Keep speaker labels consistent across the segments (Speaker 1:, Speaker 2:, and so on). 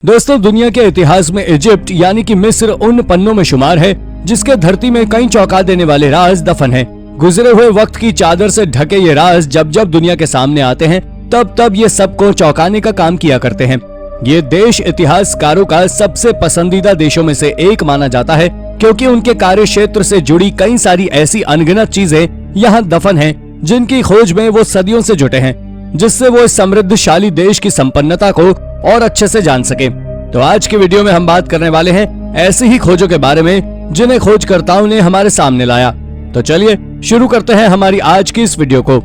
Speaker 1: दोस्तों, दुनिया के इतिहास में इजिप्ट यानी कि मिस्र उन पन्नों में शुमार है जिसके धरती में कई चौंका देने वाले राज दफन हैं। गुजरे हुए वक्त की चादर से ढके ये राज जब जब दुनिया के सामने आते हैं तब तब ये सबको चौंकाने का काम किया करते हैं। ये देश इतिहासकारों का सबसे पसंदीदा देशों में से एक माना जाता है क्योंकि उनके कार्य क्षेत्र से जुड़ी कई सारी ऐसी अनगिनत चीजें यहाँ दफन हैं जिनकी खोज में वो सदियों से जुटे हैं, जिससे वो इस समृद्धशाली देश की संपन्नता को और अच्छे से जान सके। तो आज की वीडियो में हम बात करने वाले हैं ऐसी ही खोजों के बारे में जिन्हें खोजकर्ताओं ने हमारे सामने लाया। तो चलिए शुरू करते हैं हमारी आज की इस वीडियो को।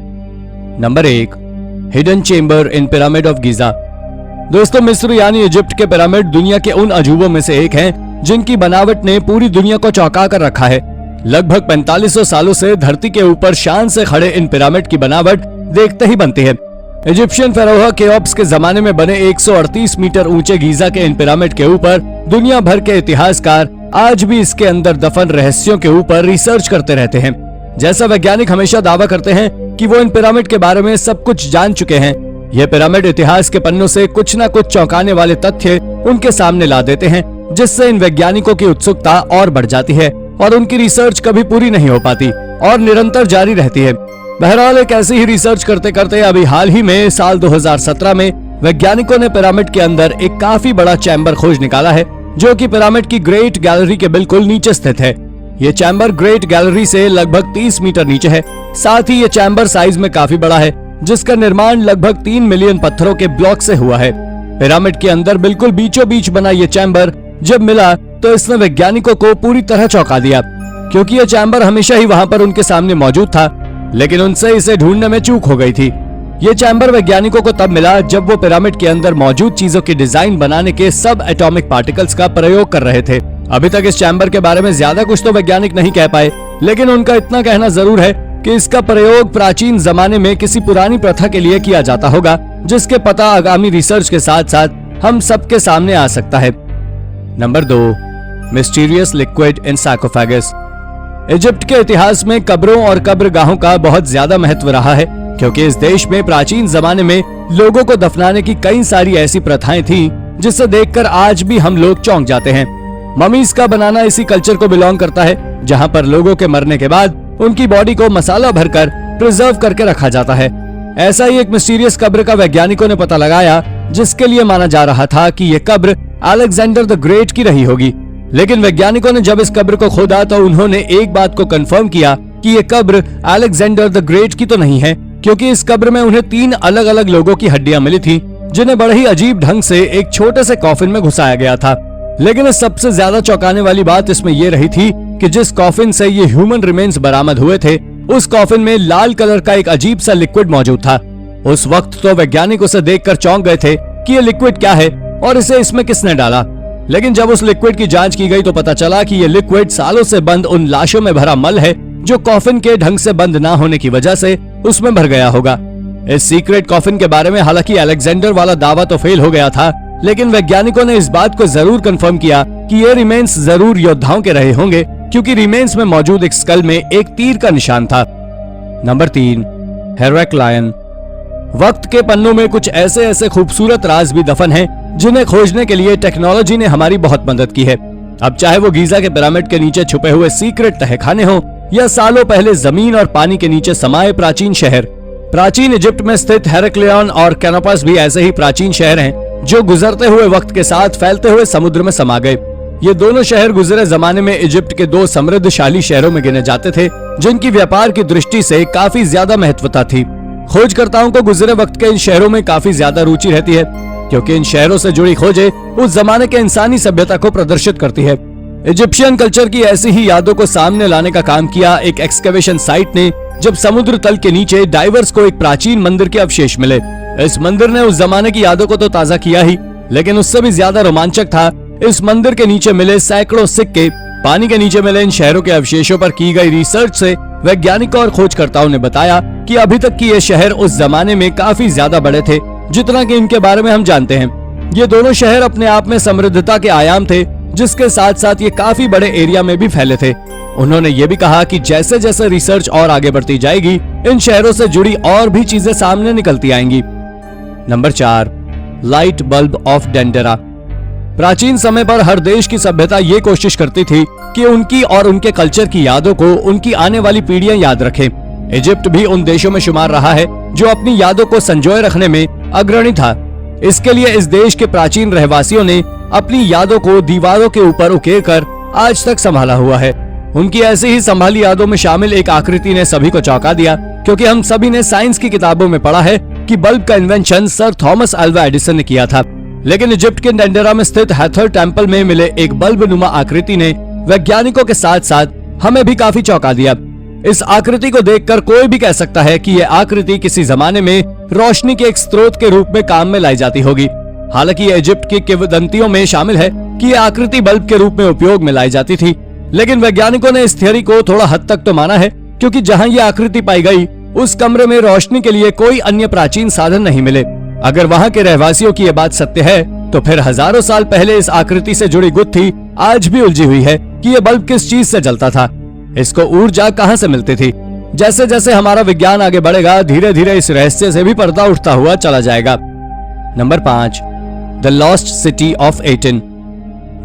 Speaker 1: Number 1, hidden chamber in pyramid of Giza. दोस्तों, मिस्र यानी इजिप्ट के पिरामिड दुनिया के उन अजूबों में से एक हैं जिनकी बनावट ने पूरी दुनिया को चौंका कर रखा है। लगभग 4500 सालों से धरती के ऊपर शान से खड़े इन पिरामिड की बनावट देखते ही बनती है। इजिप्शियन फेरोह केओप्स के जमाने में बने 138 मीटर ऊंचे गीजा के इन पिरामिड के ऊपर दुनिया भर के इतिहासकार आज भी इसके अंदर दफन रहस्यों के ऊपर रिसर्च करते रहते हैं। जैसा वैज्ञानिक हमेशा दावा करते हैं कि वो इन पिरामिड के बारे में सब कुछ जान चुके हैं, ये पिरामिड इतिहास के पन्नों से कुछ न कुछ चौंकाने वाले तथ्य उनके सामने ला देते हैं, जिससे इन वैज्ञानिकों की उत्सुकता और बढ़ जाती है और उनकी रिसर्च कभी पूरी नहीं हो पाती और निरंतर जारी रहती है। बहरहाल एक ऐसी ही रिसर्च करते करते अभी हाल ही में साल 2017 में वैज्ञानिकों ने पिरामिड के अंदर एक काफी बड़ा चैम्बर खोज निकाला है, जो कि पिरामिड की ग्रेट गैलरी के बिल्कुल नीचे स्थित है। ये चैम्बर ग्रेट गैलरी से लगभग 30 मीटर नीचे है। साथ ही ये चैम्बर साइज में काफी बड़ा है, जिसका निर्माण लगभग 3 मिलियन पत्थरों के ब्लॉक से हुआ है। पिरामिड के अंदर बिल्कुल बीचों बीच बना ये चैम्बर जब मिला तो इसने वैज्ञानिकों को पूरी तरह चौंका दिया, क्योंकि ये चैम्बर हमेशा ही वहाँ पर उनके सामने मौजूद था, लेकिन उनसे इसे ढूंढने में चूक हो गई थी। ये चैम्बर वैज्ञानिकों को तब मिला जब वो पिरामिड के अंदर मौजूद चीजों की डिजाइन बनाने के सब एटॉमिक पार्टिकल्स का प्रयोग कर रहे थे। अभी तक इस चैम्बर के बारे में ज्यादा कुछ तो वैज्ञानिक नहीं कह पाए, लेकिन उनका इतना कहना जरूर है कि इसका प्रयोग प्राचीन जमाने में किसी पुरानी प्रथा के लिए किया जाता होगा, जिसके पता आगामी रिसर्च के साथ साथ हम सबके सामने आ सकता है। Number 2, mysterious liquid in sarcophagus. Egypt के इतिहास में कब्रों और कब्रगाहों का बहुत ज्यादा महत्व रहा है, क्योंकि इस देश में प्राचीन जमाने में लोगों को दफनाने की कई सारी ऐसी प्रथाएं थीं, जिसे देखकर आज भी हम लोग चौंक जाते हैं। ममीज का बनाना इसी कल्चर को बिलोंग करता है, जहां पर लोगों के मरने के बाद उनकी बॉडी को मसाला भरकर प्रिजर्व करके रखा जाता है। ऐसा ही एक मिस्टीरियस कब्र का वैज्ञानिकों ने पता लगाया, जिसके लिए माना जा रहा था कि ये कब्र अलेक्जेंडर द ग्रेट की रही होगी। लेकिन वैज्ञानिकों ने जब इस कब्र को खोदा तो उन्होंने एक बात को कंफर्म किया कि ये कब्र अलेक्जेंडर द ग्रेट की तो नहीं है, क्योंकि इस कब्र में उन्हें 3 अलग अलग लोगों की हड्डियां मिली थी, जिन्हें बड़े ही अजीब ढंग से एक छोटे से कॉफिन में घुसाया गया था। लेकिन इस सबसे ज्यादा चौंकाने वाली बात इसमें यह रही थी कि जिस कॉफिन से ये ह्यूमन रिमेन्स बरामद हुए थे, उस कॉफिन में लाल कलर का एक अजीब सा लिक्विड मौजूद था। उस वक्त तो वैज्ञानिक उसे देखकर चौंक गए थे कि ये लिक्विड क्या है और इसे इसमें किसने डाला। लेकिन जब उस लिक्विड की जांच की गई तो पता चला कि ये लिक्विड सालों से बंद उन लाशों में भरा मल है, जो कॉफिन के ढंग से बंद ना होने की वजह से उसमें भर गया होगा। इस सीक्रेट कॉफिन के बारे में हालांकि अलेक्जेंडर वाला दावा तो फेल हो गया था, लेकिन वैज्ञानिकों ने इस बात को जरूर कंफर्म किया कि ये रिमेन्स जरूर योद्धाओं के रहे होंगे, क्योंकि रिमेन्स में मौजूद एक स्कल में एक तीर का निशान था। नंबर 3, हेराक्लायन। वक्त के पन्नों में कुछ ऐसे ऐसे खूबसूरत राज भी दफन हैं, जिन्हें खोजने के लिए टेक्नोलॉजी ने हमारी बहुत मदद की है। अब चाहे वो गीजा के पिरामिड के नीचे छुपे हुए सीक्रेट तहखाने हो, या सालों पहले जमीन और पानी के नीचे समाये प्राचीन शहर। प्राचीन इजिप्ट में स्थित हेराक्लियन और कैनोपस भी ऐसे ही प्राचीन शहर हैं, जो गुजरते हुए वक्त के साथ फैलते हुए समुद्र में समा गए। ये दोनों शहर गुजरे जमाने में इजिप्ट के 2 समृद्धशाली शहरों में गिने जाते थे, जिनकी व्यापार की दृष्टि से काफी ज्यादा महत्वता थी। खोजकर्ताओं को गुजरे वक्त के इन शहरों में काफी ज्यादा रुचि रहती है, क्योंकि इन शहरों से जुड़ी खोजें उस जमाने के इंसानी सभ्यता को प्रदर्शित करती है। इजिप्शियन कल्चर की ऐसी ही यादों को सामने लाने का काम किया एक एक्सकवेशन साइट ने, जब समुद्र तल के नीचे डाइवर्स को एक प्राचीन मंदिर के अवशेष मिले। इस मंदिर ने उस जमाने की यादों को तो ताजा किया ही, लेकिन उससे भी ज्यादा रोमांचक था इस मंदिर के नीचे मिले सैकड़ों सिक्के। पानी के नीचे मिले इन शहरों के अवशेषों पर की गई रिसर्च से वैज्ञानिकों और खोजकर्ताओं ने बताया कि अभी तक की ये शहर उस जमाने में काफी ज्यादा बड़े थे, जितना कि इनके बारे में हम जानते हैं। ये दोनों शहर अपने आप में समृद्धता के आयाम थे, जिसके साथ साथ ये काफी बड़े एरिया में भी फैले थे। उन्होंने ये भी कहा कि जैसे जैसे रिसर्च और आगे बढ़ती जाएगी, इन शहरों से जुड़ी और भी चीजें सामने निकलती आएंगी। Number 4, light bulb of Dendera. प्राचीन समय पर हर देश की सभ्यता ये कोशिश करती थी कि उनकी और उनके कल्चर की यादों को उनकी आने वाली पीढ़ियां याद रखें। इजिप्ट भी उन देशों में शुमार रहा है जो अपनी यादों को संजोए रखने में अग्रणी था। इसके लिए इस देश के प्राचीन रहवासियों ने अपनी यादों को दीवारों के ऊपर उकेर कर आज तक संभाला हुआ है। उनकी ऐसी ही संभाली यादों में शामिल एक आकृति ने सभी को चौंका दिया, क्योंकि हम सभी ने साइंस की किताबों में पढ़ा है कि बल्ब का invention sir Thomas Alva Edison ने किया था। लेकिन इजिप्ट के डेंडेरा में स्थित हैथर टेम्पल में मिले एक बल्ब नुमा आकृति ने वैज्ञानिकों के साथ साथ हमें भी काफी चौंका दिया। इस आकृति को देखकर कोई भी कह सकता है कि यह आकृति किसी जमाने में रोशनी के एक स्रोत के रूप में काम में लाई जाती होगी। हालांकि यह इजिप्ट की किंवदंतियों में शामिल है कि यह आकृति बल्ब के रूप में उपयोग में लाई जाती थी। लेकिन वैज्ञानिकों ने इस थियरी को थोड़ा हद तक तो माना है, क्योंकि जहां यह आकृति पाई गई उस कमरे में रोशनी के लिए कोई अन्य प्राचीन साधन नहीं मिले। अगर वहां के रहवासियों की यह बात सत्य है तो फिर हजारों साल पहले इस आकृति से जुड़ी गुत्थी आज भी उलझी हुई है कि यह बल्ब किस चीज से जलता था, इसको ऊर्जा कहां से मिलती थी। जैसे जैसे हमारा विज्ञान आगे बढ़ेगा, धीरे धीरे इस रहस्य से भी पर्दा उठता हुआ चला जाएगा। Number 5, the lost city of attain.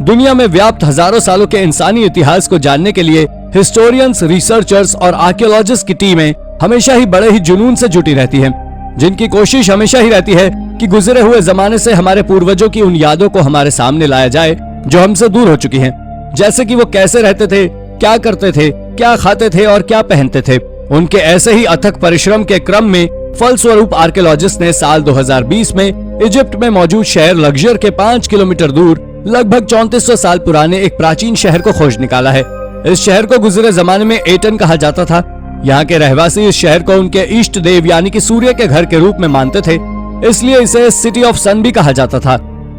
Speaker 1: दुनिया में व्याप्त हजारों सालों के इंसानी इतिहास को जानने के लिए हिस्टोरियंस, रिसर्चर्स और आर्कियोलॉजिस्ट की टीमें हमेशा ही बड़े ही जुनून से जुटी रहती हैं, जिनकी कोशिश हमेशा ही रहती है कि गुजरे हुए जमाने से हमारे पूर्वजों की उन यादों को हमारे सामने लाया जाए जो हमसे दूर हो चुकी हैं। जैसे कि वो कैसे रहते थे, क्या करते थे, क्या खाते थे और क्या पहनते थे। उनके ऐसे ही अथक परिश्रम के क्रम में फलस्वरूप आर्कियोलॉजिस्ट ने साल 2020 में इजिप्ट में मौजूद शहर लग्जर के 5 किलोमीटर दूर लगभग 3400 साल पुराने एक प्राचीन शहर को खोज निकाला है। इस शहर को गुजरे जमाने में एटन कहा जाता था। यहाँ के रहवासी इस शहर को उनके इष्ट देव यानी कि सूर्य के घर के रूप में मानते थे, इसलिए इसे सिटी ऑफ सन भी कहा जाता था।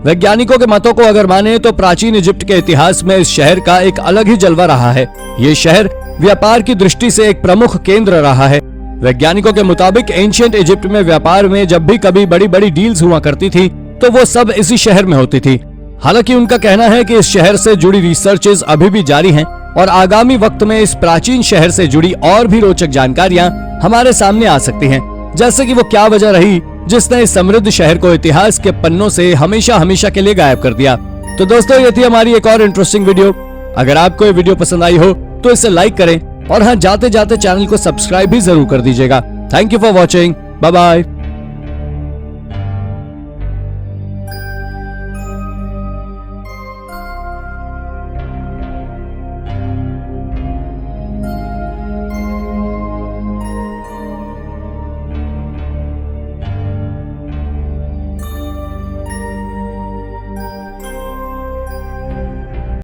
Speaker 1: वैज्ञानिकों के मतों को अगर माने तो प्राचीन इजिप्ट के इतिहास में इस शहर का एक अलग ही जलवा रहा है। ये शहर व्यापार की दृष्टि से एक प्रमुख केंद्र रहा है। वैज्ञानिकों के मुताबिक एंशिएंट इजिप्ट में व्यापार में जब भी कभी बड़ी बड़ी डील्स हुआ करती थी तो वो सब इसी शहर में होती थी। हालांकि उनका कहना है कि इस शहर से जुड़ी रिसर्चेस अभी भी जारी हैं और आगामी वक्त में इस प्राचीन शहर से जुड़ी और भी रोचक जानकारियां हमारे सामने आ सकती हैं, जैसे कि वो क्या वजह रही जिसने इस समृद्ध शहर को इतिहास के पन्नों से हमेशा हमेशा के लिए गायब कर दिया। तो दोस्तों, ये थी हमारी एक और इंटरेस्टिंग वीडियो। अगर आपको ये वीडियो पसंद आई हो तो इसे लाइक करें और हाँ, जाते जाते चैनल को सब्सक्राइब भी जरूर कर दीजिएगा। Thank you for watching. Bye bye.